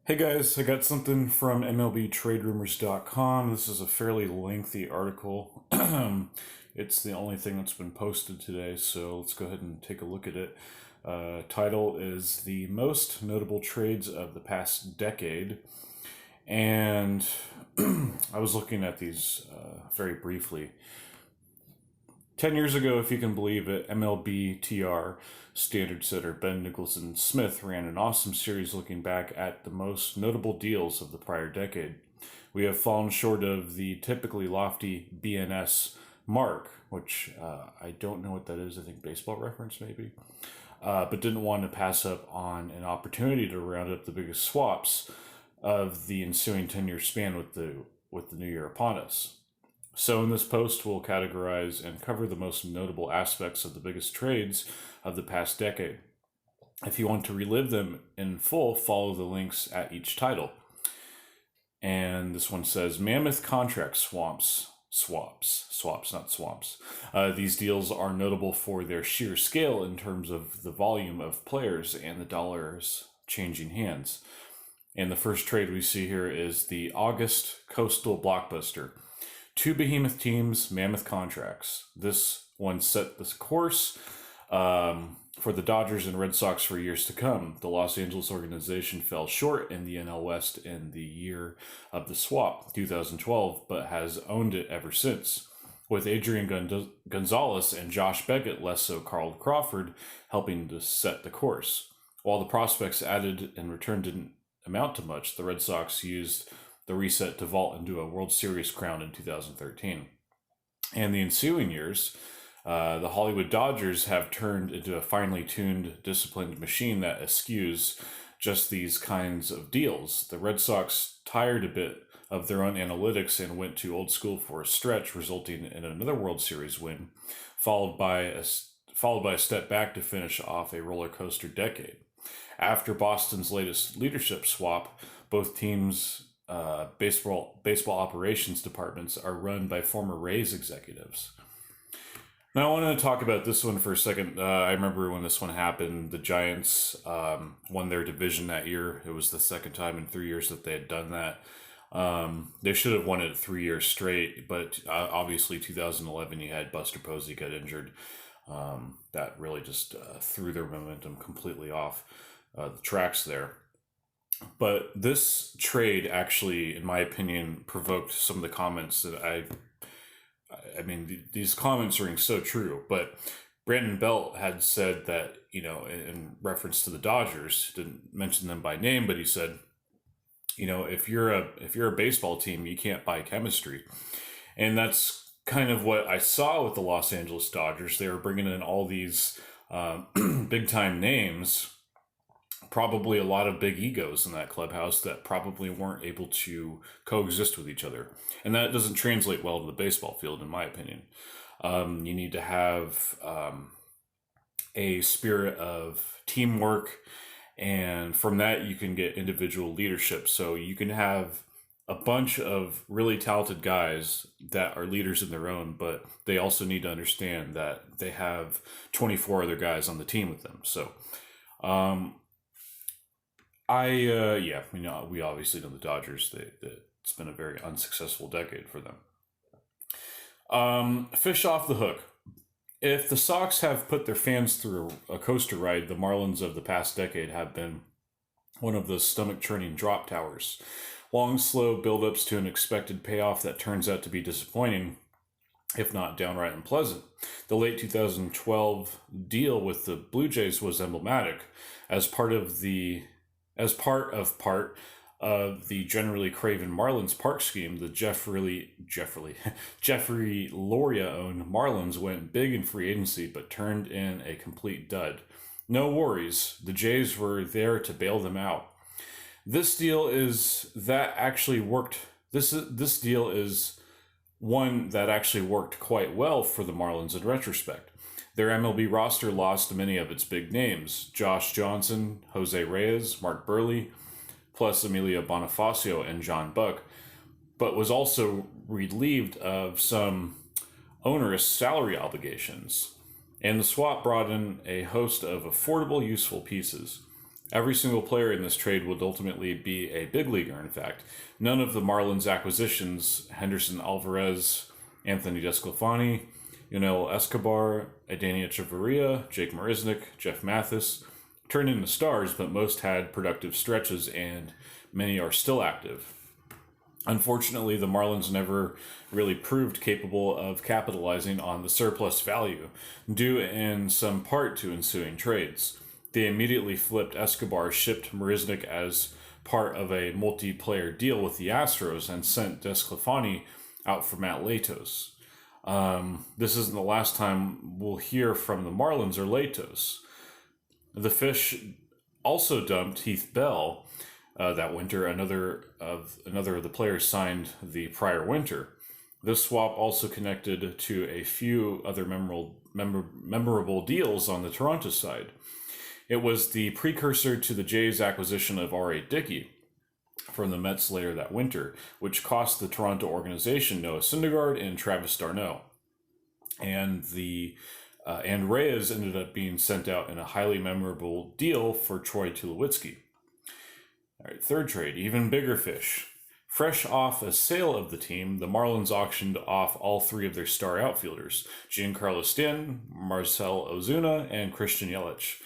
Hey guys, I got something from MLB TradeRumors.com. This is a fairly lengthy article. It's the only thing that's been posted today, so let's go ahead and take a look at it. Title is The Most Notable Trades of the Past Decade. And I was looking at these very briefly. 10 years ago, if you can believe it, MLB TR standard setter Ben Nicholson Smith ran an awesome series looking back at the most notable deals of the prior decade. We have fallen short of the typically lofty BNS mark, which I don't know what that is. I think baseball reference maybe. But didn't want to pass up on an opportunity to round up the biggest swaps of the ensuing 10-year span with the new year upon us. So in this post, we'll categorize and cover the most notable aspects of the biggest trades of the past decade. If you want to relive them in full, follow the links at each title. And this one says, Mammoth Contract Swaps, not swamps. These deals are notable for their sheer scale in terms of the volume of players and the dollars changing hands. And the first trade we see here is the August Coastal Blockbuster. Two behemoth teams, mammoth contracts. This one set this course for the Dodgers and Red Sox for years to come. The Los Angeles organization fell short in the NL West in the year of the swap, 2012, but has owned it ever since, with Adrian Gonzalez and Josh Beckett, less so Carl Crawford, helping to set the course. While the prospects added in return didn't amount to much, the Red Sox used the reset to vault into a World Series crown in 2013. And the ensuing years, the Hollywood Dodgers have turned into a finely tuned, disciplined machine that eschews just these kinds of deals. The Red Sox tired a bit of their own analytics and went to old school for a stretch, resulting in another World Series win, followed by a step back to finish off a roller coaster decade. After Boston's latest leadership swap, both teams' baseball operations departments are run by former Rays executives. Now, I want to talk about this one for a second. I remember when this one happened, the Giants won their division that year. It was the second time in 3 years that they had done that. They should have won it 3 years straight, but obviously 2011 you had Buster Posey get injured. That really just threw their momentum completely off the tracks there. But this trade actually, in my opinion, provoked some of the comments that I mean, these comments ring so true. But Brandon Belt had said that, in reference to the Dodgers, didn't mention them by name, but he said, if you're a baseball team, you can't buy chemistry. And that's kind of what I saw with the Los Angeles Dodgers. They were bringing in all these big time names. Probably a lot of big egos in that clubhouse that probably weren't able to coexist with each other. And that doesn't translate well to the baseball field, in my opinion. You need to have a spirit of teamwork, and from that you can get individual leadership. So you can have a bunch of really talented guys that are leaders in their own, but they also need to understand that they have 24 other guys on the team with them. So we obviously know the Dodgers. It's been a very unsuccessful decade for them. Fish off the hook. If the Sox have put their fans through a coaster ride, the Marlins of the past decade have been one of the stomach-churning drop towers. Long, slow build-ups to an expected payoff that turns out to be disappointing, if not downright unpleasant. The late 2012 deal with the Blue Jays was emblematic. As part of the generally craven Marlins park scheme, the Jeffrey Loria-owned Marlins went big in free agency, but turned in a complete dud. No worries, the Jays were there to bail them out. This deal is one that actually worked quite well for the Marlins in retrospect. Their MLB roster lost many of its big names: Josh Johnson, Jose Reyes, Mark Burley, plus Emilio Bonifacio and John Buck, but was also relieved of some onerous salary obligations. And the swap brought in a host of affordable, useful pieces. Every single player in this trade would ultimately be a big leaguer, in fact. None of the Marlins acquisitions, Henderson Alvarez, Anthony DeSclafani, Yunel Escobar, Adelia Echeverria, Jake Marisnick, Jeff Mathis, turned into stars, but most had productive stretches and many are still active. Unfortunately, the Marlins never really proved capable of capitalizing on the surplus value, due in some part to ensuing trades. They immediately flipped Escobar, shipped Marisnick as part of a multiplayer deal with the Astros, and sent DeSclafani out for Matt Latos. This isn't the last time we'll hear from the Marlins or Latos. The Fish also dumped Heath Bell that winter. Another of the players signed the prior winter. This swap also connected to a few other memorable deals on the Toronto side. It was the precursor to the Jays' acquisition of R.A. Dickey from the Mets later that winter, which cost the Toronto organization Noah Syndergaard and Travis d'Arnaud. And Reyes ended up being sent out in a highly memorable deal for Troy Tulowitzki. All right, third trade, even bigger fish. Fresh off a sale of the team, the Marlins auctioned off all three of their star outfielders, Giancarlo Stanton, Marcell Ozuna, and Christian Yelich.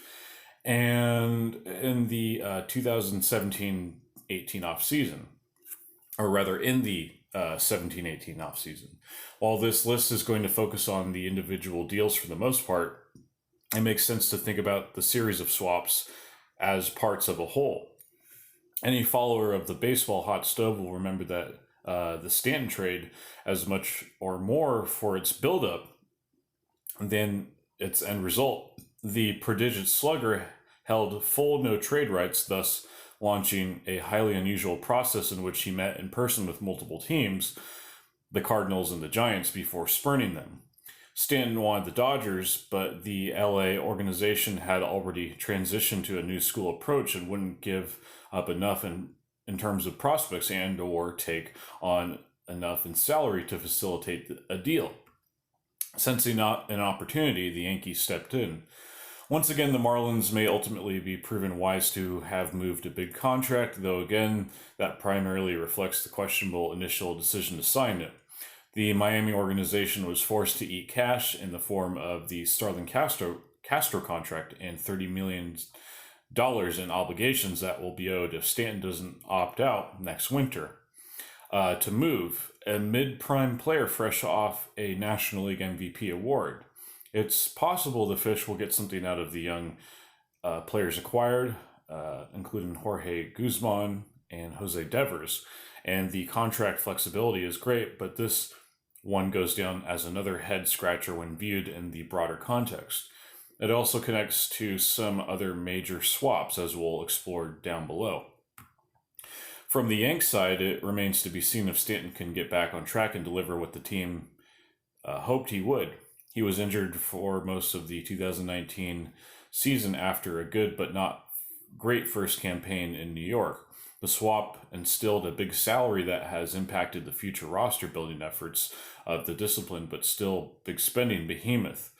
And in the 2017-18 offseason, or rather in the 17-18 offseason. While this list is going to focus on the individual deals for the most part, it makes sense to think about the series of swaps as parts of a whole. Any follower of the baseball hot stove will remember that the Stanton trade, as much or more for its buildup than its end result, the prodigious slugger held full no trade rights, thus launching a highly unusual process in which he met in person with multiple teams, the Cardinals and the Giants, before spurning them. Stanton wanted the Dodgers, but the LA organization had already transitioned to a new school approach and wouldn't give up enough in terms of prospects and or take on enough in salary to facilitate a deal. Sensing not an opportunity, the Yankees stepped in. Once again, the Marlins may ultimately be proven wise to have moved a big contract, though again, that primarily reflects the questionable initial decision to sign it. The Miami organization was forced to eat cash in the form of the Starlin Castro contract and $30 million in obligations that will be owed if Stanton doesn't opt out next winter. To move a mid-prime player fresh off a National League MVP award. It's possible the Fish will get something out of the young players acquired, including Jorge Guzman and Jose Devers, and the contract flexibility is great, but this one goes down as another head-scratcher when viewed in the broader context. It also connects to some other major swaps, as we'll explore down below. From the Yanks side, it remains to be seen if Stanton can get back on track and deliver what the team hoped he would. He was injured for most of the 2019 season after a good but not great first campaign in New York. The swap instilled a big salary that has impacted the future roster building efforts of the discipline, but still big spending behemoth.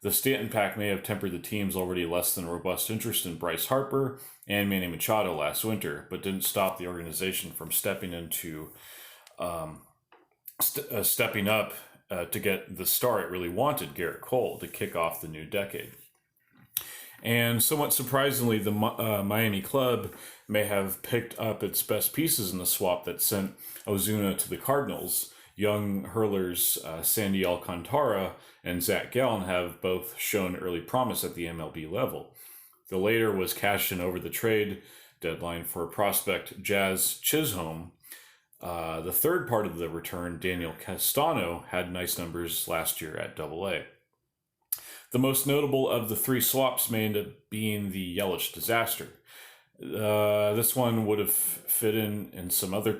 The Stanton pack may have tempered the team's already less than robust interest in Bryce Harper and Manny Machado last winter, but didn't stop the organization from stepping up to get the star it really wanted, Garrett Cole, to kick off the new decade. And somewhat surprisingly, the Miami club may have picked up its best pieces in the swap that sent Ozuna to the Cardinals. Young hurlers Sandy Alcantara and Zach Gallen have both shown early promise at the MLB level. The later was cashed in over the trade deadline for prospect Jazz Chisholm. The third part of the return, Daniel Castano, had nice numbers last year at AA. The most notable of the three swaps may end up being the Yelich disaster. This one would have fit in some of the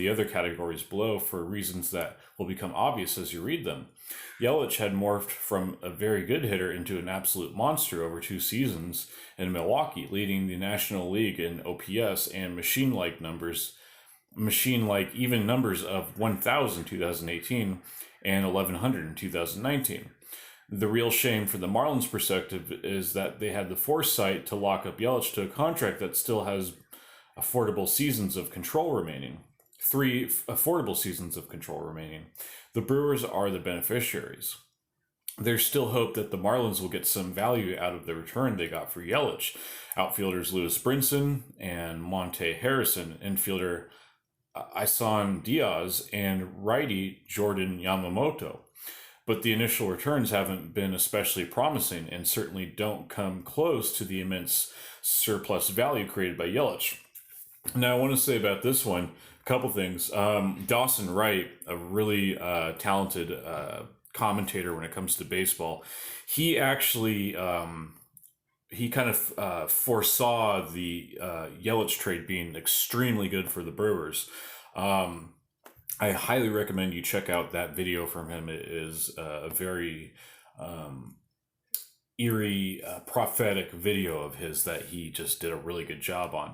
other categories below for reasons that will become obvious as you read them. Yelich had morphed from a very good hitter into an absolute monster over 2 seasons in Milwaukee, leading the National League in OPS and machine-like even numbers of 1,000 in 2018 and 1,100 in 2019. The real shame for the Marlins' perspective is that they had the foresight to lock up Yelich to a contract that still has affordable seasons of control remaining. 3 affordable seasons of control remaining. The Brewers are the beneficiaries. There's still hope that the Marlins will get some value out of the return they got for Yelich. Outfielders Lewis Brinson and Monte Harrison, infielder Isan Diaz, and righty Jordan Yamamoto. But the initial returns haven't been especially promising and certainly don't come close to the immense surplus value created by Yelich. Now, I want to say about this one a couple things. Dawson Wright, a really talented commentator when it comes to baseball, he actually he kind of foresaw the Yelich trade being extremely good for the Brewers. I highly recommend you check out that video from him. It is a very eerie, prophetic video of his that he just did a really good job on.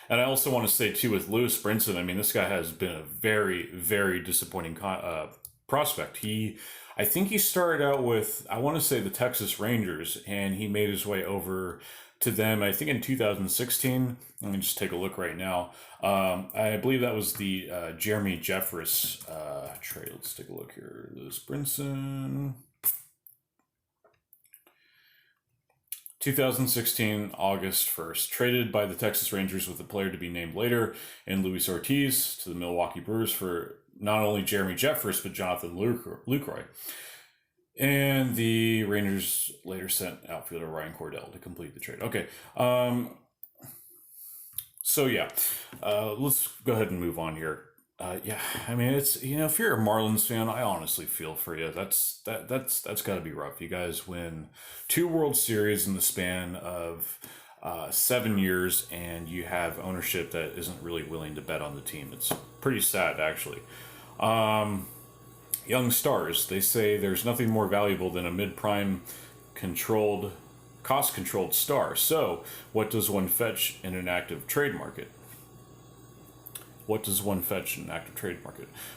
And I also want to say, too, with Lewis Brinson, I mean, this guy has been a very, very disappointing prospect. I think he started out with, I want to say, the Texas Rangers, and he made his way over to them, I think, in 2016. Let me just take a look right now. I believe that was the Jeremy Jeffress trade. Let's take a look here. Lewis Brinson. 2016, August 1st. Traded by the Texas Rangers with a player to be named later in Luis Ortiz to the Milwaukee Brewers for not only Jeremy Jeffress, but Jonathan Lucroy. And the Rangers later sent outfielder Ryan Cordell to complete the trade. Okay. So yeah, let's go ahead and move on here. Yeah, I mean, it's, if you're a Marlins fan, I honestly feel for you. That's got to be rough. You guys win 2 World Series in the span of 7 years, and you have ownership that isn't really willing to bet on the team. It's pretty sad, actually. Young stars, they say there's nothing more valuable than a mid-prime cost-controlled star. So, what does one fetch in an active trade market?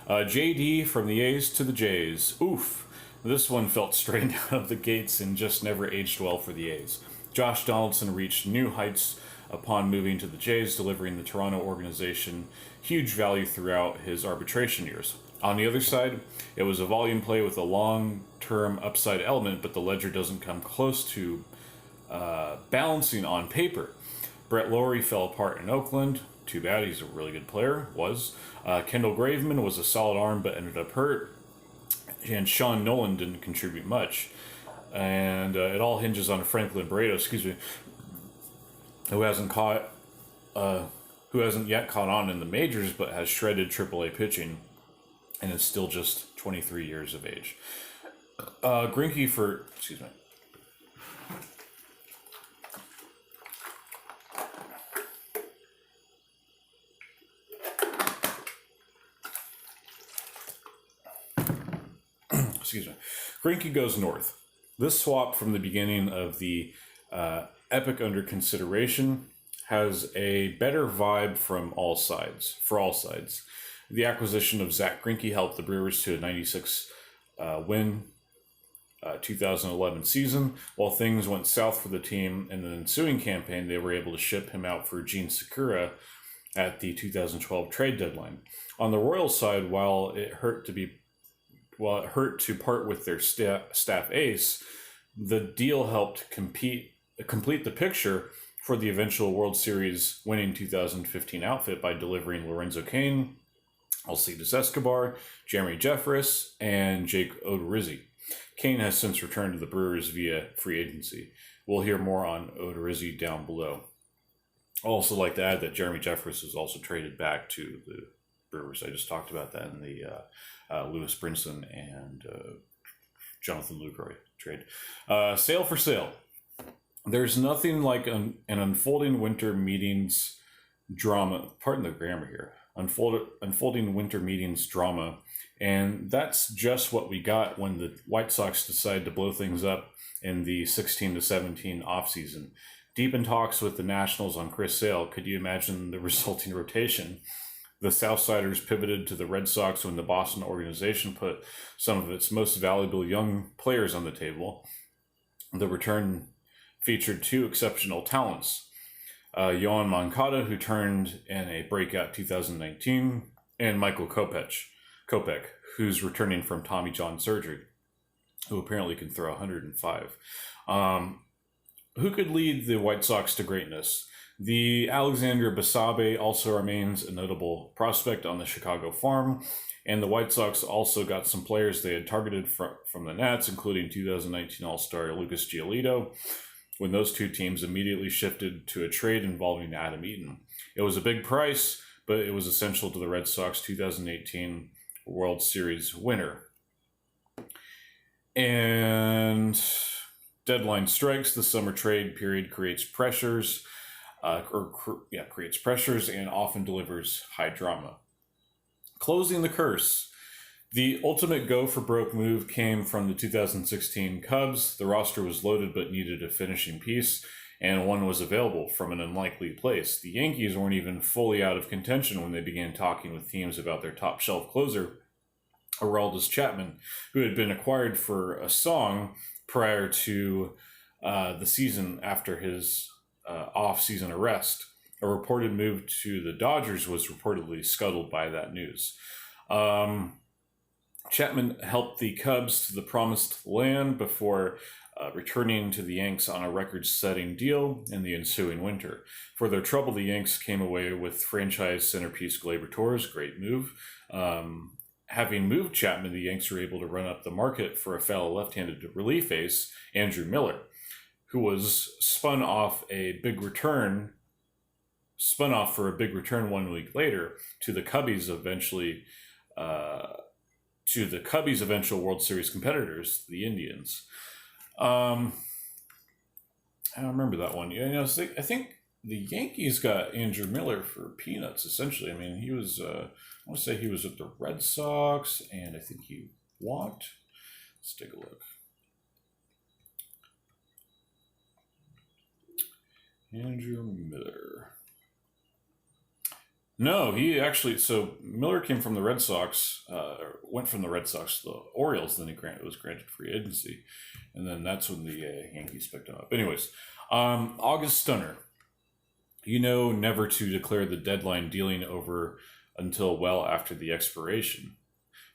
JD from the A's to the Jays. Oof. This one felt straight out of the gates and just never aged well for the A's. Josh Donaldson reached new heights upon moving to the Jays, delivering the Toronto organization huge value throughout his arbitration years. On the other side, it was a volume play with a long-term upside element, but the ledger doesn't come close to balancing on paper. Brett Lawrie fell apart in Oakland. Too bad, he's a really good player, Kendall Graveman was a solid arm but ended up hurt. And Sean Nolan didn't contribute much. And it all hinges on Franklin Barreto, who hasn't yet caught on in the majors but has shredded AAA pitching and is still just 23 years of age. Greinke for... Excuse me. Greinke goes north. This swap from the beginning of the epic under consideration has a better vibe for all sides. The acquisition of Zach Greinke helped the Brewers to a 96 win 2011 season. While things went south for the team in the ensuing campaign, they were able to ship him out for Gene Sakura at the 2012 trade deadline. On the Royals side, while it hurt to part with their staff ace, the deal helped complete the picture for the eventual World Series winning 2015 outfit by delivering Lorenzo Cain, Alcides Escobar, Jeremy Jeffress, and Jake Odorizzi. Cain has since returned to the Brewers via free agency. We'll hear more on Odorizzi down below. I'd also like to add that Jeremy Jeffress was also traded back to the Brewers. I just talked about that in the Lewis Brinson and Jonathan Lucroy trade. Sale for sale. There's nothing like an unfolding winter meetings drama. Pardon the grammar here. Unfolding winter meetings drama. And that's just what we got when the White Sox decided to blow things up in the 16 to 17 offseason. Deep in talks with the Nationals on Chris Sale, could you imagine the resulting rotation? The Southsiders pivoted to the Red Sox when the Boston organization put some of its most valuable young players on the table. The return featured two exceptional talents, Yohan Moncada, who turned in a breakout 2019, and Michael Kopech, who's returning from Tommy John surgery, who apparently can throw 105. Who could lead the White Sox to greatness? The Alexander Basabe also remains a notable prospect on the Chicago farm, and the White Sox also got some players they had targeted from the Nats, including 2019 All-Star Lucas Giolito, when those two teams immediately shifted to a trade involving Adam Eaton. It was a big price, but it was essential to the Red Sox 2018 World Series winner. And deadline strikes. The summer trade period creates pressures, and often delivers high drama. Closing the curse. The ultimate go-for-broke move came from the 2016 Cubs. The roster was loaded but needed a finishing piece, and one was available from an unlikely place. The Yankees weren't even fully out of contention when they began talking with teams about their top-shelf closer, Aroldis Chapman, who had been acquired for a song prior to the season after his off-season arrest. A reported move to the Dodgers was reportedly scuttled by that news. Chapman helped the Cubs to the promised land before returning to the Yanks on a record-setting deal in the ensuing winter. For their trouble, the Yanks came away with franchise centerpiece Gleyber Torres. Great move. Having moved Chapman, the Yanks were able to run up the market for a fellow left-handed relief ace, Andrew Miller, who was spun off for a big return 1 week later to the Cubbies' eventual World Series competitors, the Indians. I remember that one. I think the Yankees got Andrew Miller for peanuts, essentially. I mean, he was, I want to say he was at the Red Sox, and I think he walked. Let's take a look. Andrew Miller. No, so Miller came from the Red Sox, went from the Red Sox to the Orioles, then was granted free agency, and then that's when the Yankees picked him up. Anyways, August Stunner. Never to declare the deadline dealing over until well after the expiration.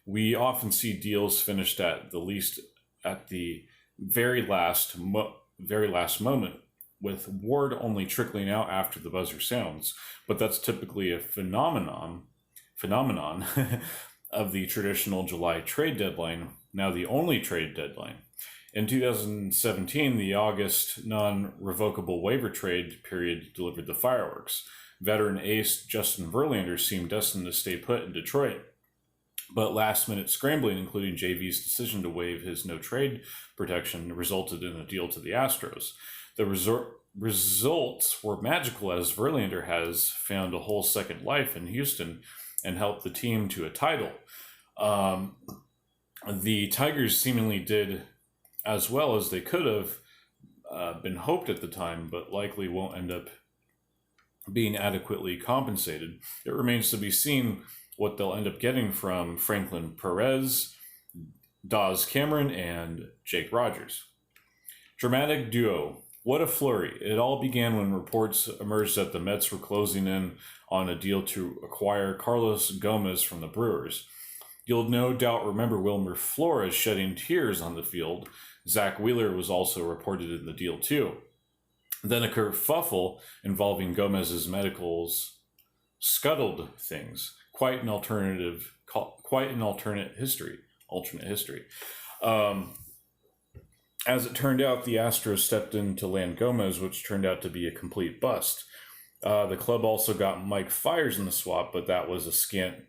We often see deals finished at the very last moment, with Ward only trickling out after the buzzer sounds, but that's typically a phenomenon of the traditional July trade deadline, now the only trade deadline. In 2017, the August non-revocable waiver trade period delivered the fireworks. Veteran ace Justin Verlander seemed destined to stay put in Detroit, but last-minute scrambling, including JV's decision to waive his no-trade protection, resulted in a deal to the Astros. The results were magical, as Verlander has found a whole second life in Houston and helped the team to a title. The Tigers seemingly did as well as they could have been hoped at the time, but likely won't end up being adequately compensated. It remains to be seen what they'll end up getting from Franklin Perez, Daz Cameron, and Jake Rogers. Dramatic duo. What a flurry. It all began when reports emerged that the Mets were closing in on a deal to acquire Carlos Gomez from the Brewers. You'll no doubt remember Wilmer Flores shedding tears on the field. Zach Wheeler was also reported in the deal too. Then a kerfuffle involving Gomez's medicals scuttled things. Quite an alternate history. As it turned out, the Astros stepped in to land Gomez, which turned out to be a complete bust. The club also got Mike Fiers in the swap, but that was a scant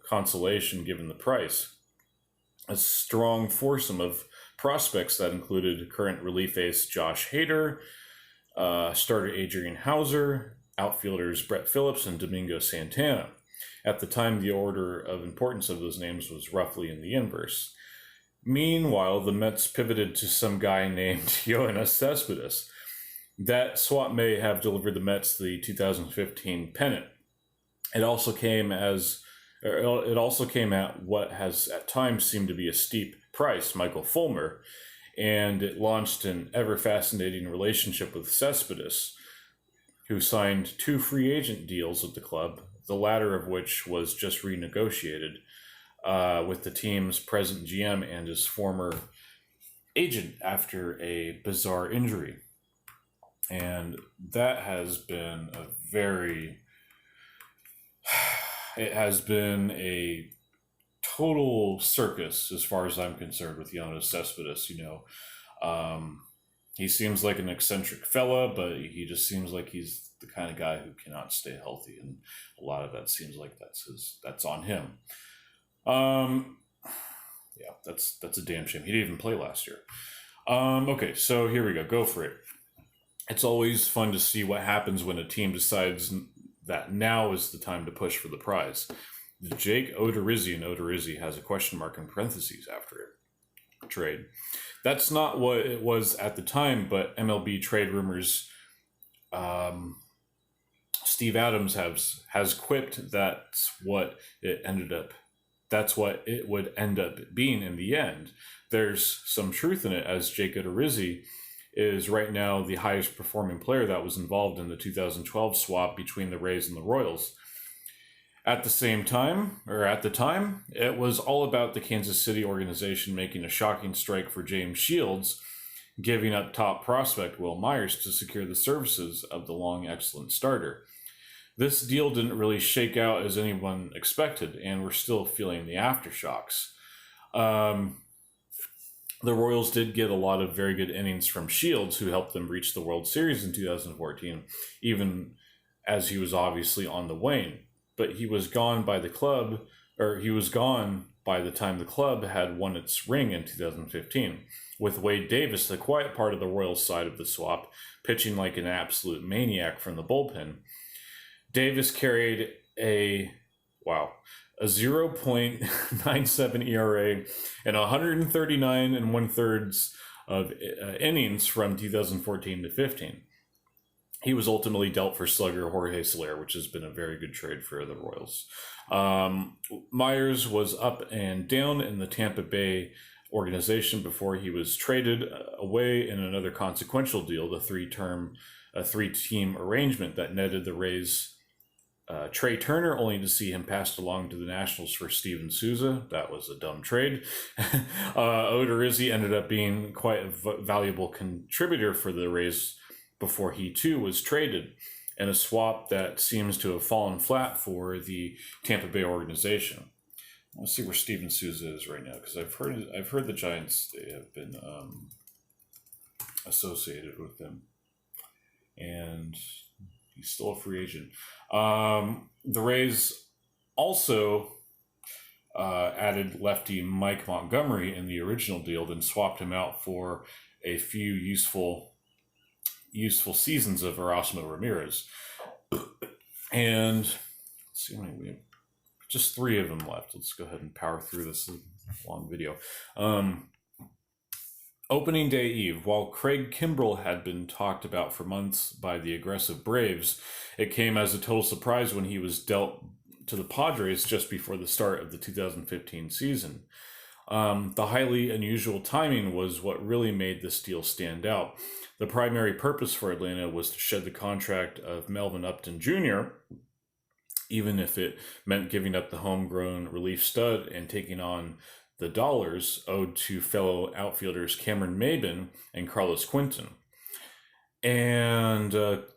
consolation given the price. A strong foursome of prospects that included current relief ace Josh Hader, starter Adrian Hauser, outfielders Brett Phillips and Domingo Santana. At the time, the order of importance of those names was roughly in the inverse. Meanwhile, the Mets pivoted to some guy named Yoenis Cespedes. That swap may have delivered the Mets the 2015 pennant. It also came as it also came at what has at times seemed to be a steep price, Michael Fulmer, and it launched an ever fascinating relationship with Cespedes, who signed 2 free agent deals with the club, the latter of which was just renegotiated with the team's present GM and his former agent after a bizarre injury. And that has been a very, it has been a total circus as far as I'm concerned with Jonas Cespedes. He seems like an eccentric fella, but he just seems like he's the kind of guy who cannot stay healthy, and a lot of that seems like that's on him. Um, yeah, that's a damn shame. He didn't even play last year. Okay, so here we go. Go for it. It's always fun to see what happens when a team decides that now is the time to push for the prize. Jake Odorizzi, and Odorizzi has a question mark in parentheses after it. Trade. That's not what it was at the time, but MLB trade rumors. Steve Adams has quipped that's what it ended up. That's what it would end up being in the end. There's some truth in it, as Jake Odorizzi is right now the highest performing player that was involved in the 2012 swap between the Rays and the Royals. At the time, it was all about the Kansas City organization making a shocking strike for James Shields, giving up top prospect Will Myers to secure the services of the long excellent starter. This deal didn't really shake out as anyone expected, and we're still feeling the aftershocks. The Royals did get a lot of very good innings from Shields, who helped them reach the World Series in 2014, even as he was obviously on the wane. But he was gone by the club, or he was gone by the time the club had won its ring in 2015, with Wade Davis, the quiet part of the Royals side of the swap, pitching like an absolute maniac from the bullpen. Davis carried a 0.97 ERA and 139 and 1/3 of innings from 2014 to 15. He was ultimately dealt for slugger Jorge Soler, which has been a very good trade for the Royals. Myers was up and down in the Tampa Bay organization before he was traded away in another consequential deal, the three-team arrangement that netted the Rays Trey Turner, only to see him passed along to the Nationals for Steven Souza. That was a dumb trade. Odorizzi ended up being quite a valuable contributor for the Rays before he too was traded, in a swap that seems to have fallen flat for the Tampa Bay organization. Let's see where Steven Souza is right now, because I've heard the Giants, they have been associated with him, and he's still a free agent. The Rays also added lefty Mike Montgomery in the original deal, then swapped him out for a few useful seasons of Erasmo Ramirez. And let's see how many we have. Just 3 of them left. Let's go ahead and power through this long video. Opening day eve, while Craig Kimbrell had been talked about for months by the aggressive Braves, it came as a total surprise when he was dealt to the Padres just before the start of the 2015 season. The highly unusual timing was what really made this deal stand out. The primary purpose for Atlanta was to shed the contract of Melvin Upton Jr., even if it meant giving up the homegrown relief stud and taking on the dollars owed to fellow outfielders Cameron Maybin and Carlos Quinton. And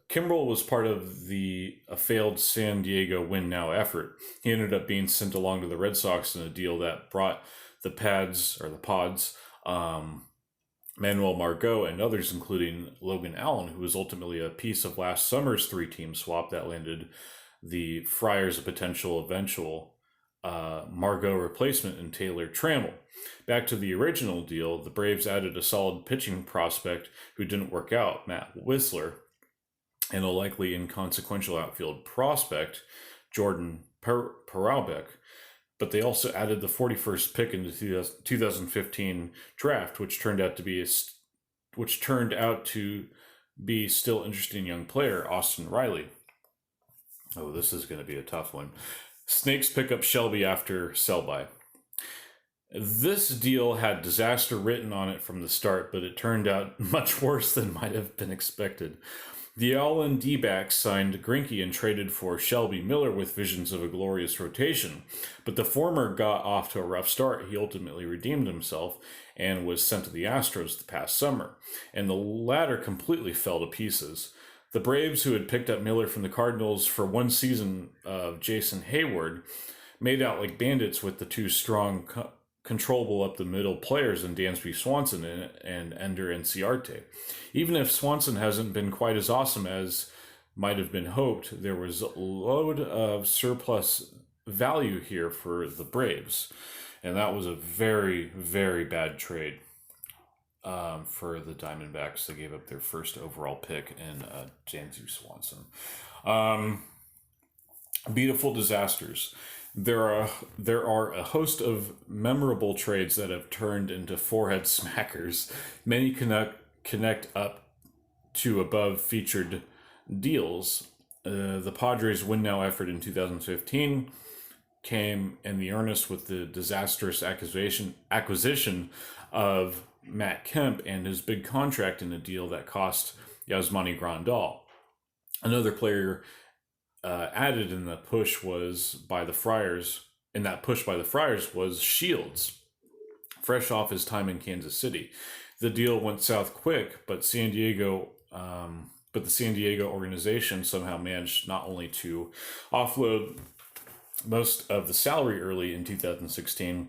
Kimbrell was part of a failed San Diego win now effort. He ended up being sent along to the Red Sox in a deal that brought the Pods, Manuel Margot, and others, including Logan Allen, who was ultimately a piece of last summer's 3-team swap that landed the Friars a potential eventual Margot replacement in Taylor Trammell. Back to the original deal, the Braves added a solid pitching prospect who didn't work out, Matt Whistler, and a likely inconsequential outfield prospect, Jordan Peralbeck. But they also added the 41st pick in the 2015 draft, which turned out to be still interesting young player, Austin Riley. Oh, this is going to be a tough one. Snakes pick up Shelby after sell-by. This deal had disaster written on it from the start, but it turned out much worse than might have been expected. The All-In D-backs signed Greinke and traded for Shelby Miller with visions of a glorious rotation, but the former got off to a rough start. He ultimately redeemed himself and was sent to the Astros the past summer, and the latter completely fell to pieces. The Braves, who had picked up Miller from the Cardinals for one season of Jason Hayward, made out like bandits with the two strong, controllable up the middle players in Dansby Swanson and Ender Inciarte. Even if Swanson hasn't been quite as awesome as might have been hoped, there was a load of surplus value here for the Braves. And that was a very, very bad trade for the Diamondbacks. They gave up their first overall pick in Dansby Swanson. Beautiful disasters. There are a host of memorable trades that have turned into forehead smackers. Many connect up to above featured deals. The Padres' win now effort in 2015 came in the earnest with the disastrous acquisition of Matt Kemp and his big contract in a deal that cost Yasmani Grandal. Another player added in the push by the Friars was Shields, fresh off his time in Kansas City. The deal went south quick, but the San Diego organization somehow managed not only to offload most of the salary early in 2016,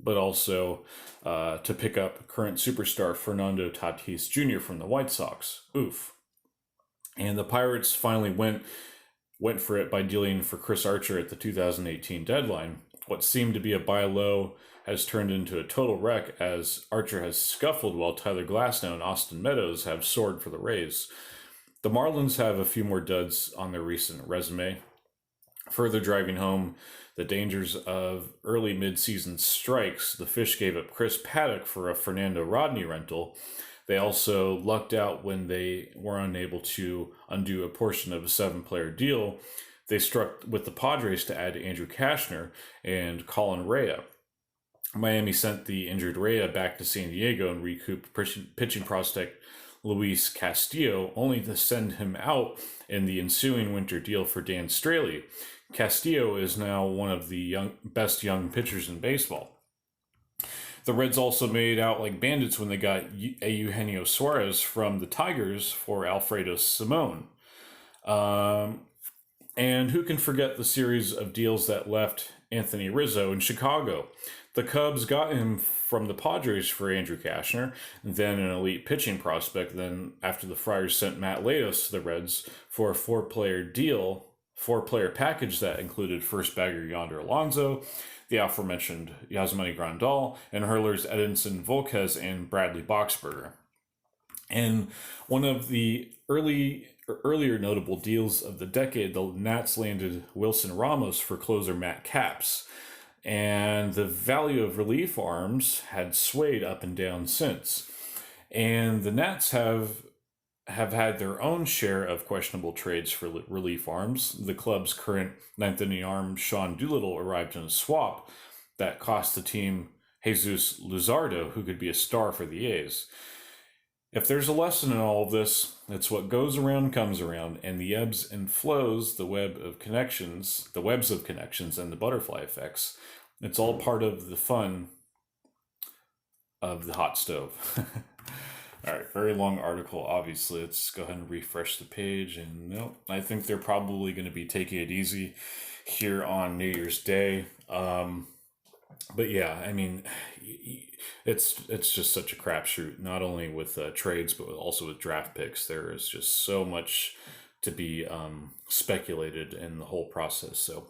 but also to pick up current superstar Fernando Tatis Jr. from the White Sox. Oof. And the Pirates finally went for it by dealing for Chris Archer at the 2018 deadline. What seemed to be a buy low has turned into a total wreck as Archer has scuffled while Tyler Glasnow and Austin Meadows have soared for the Rays. The Marlins have a few more duds on their recent resume, further driving home the dangers of early mid-season strikes. The Fish gave up Chris Paddock for a Fernando Rodney rental. They also lucked out when they were unable to undo a portion of a 7-player deal. They struck with the Padres to add Andrew Cashner and Colin Rea. Miami sent the injured Rea back to San Diego and recouped pitching prospect Luis Castillo, only to send him out in the ensuing winter deal for Dan Straley. Castillo is now one of the best young pitchers in baseball. The Reds also made out like bandits when they got Eugenio Suarez from the Tigers for Alfredo Simon. And who can forget the series of deals that left Anthony Rizzo in Chicago? The Cubs got him from the Padres for Andrew Cashner, then an elite pitching prospect. Then after the Friars sent Matt Latos to the Reds for a 4-player package that included first bagger Yonder Alonso, the aforementioned Yasmani Grandal, and hurlers Edinson Volquez and Bradley Boxberger. And one of the earlier notable deals of the decade, the Nats landed Wilson Ramos for closer Matt Capps. And the value of relief arms had swayed up and down since. And the Nats have had their own share of questionable trades for relief arms. The club's current ninth-inning arm, Sean Doolittle, arrived in a swap that cost the team Jesus Luzardo, who could be a star for the A's. If there's a lesson in all of this, it's what goes around comes around, and the ebbs and flows, the webs of connections, and the butterfly effects, it's all part of the fun of the hot stove. All right, very long article, obviously. Let's go ahead and refresh the page. And no, I think they're probably going to be taking it easy here on New Year's Day. But yeah, I mean, it's just such a crapshoot, not only with trades, but also with draft picks. There is just so much to be speculated in the whole process. So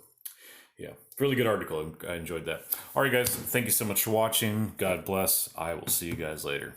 yeah, really good article. I enjoyed that. All right, guys, thank you so much for watching. God bless. I will see you guys later.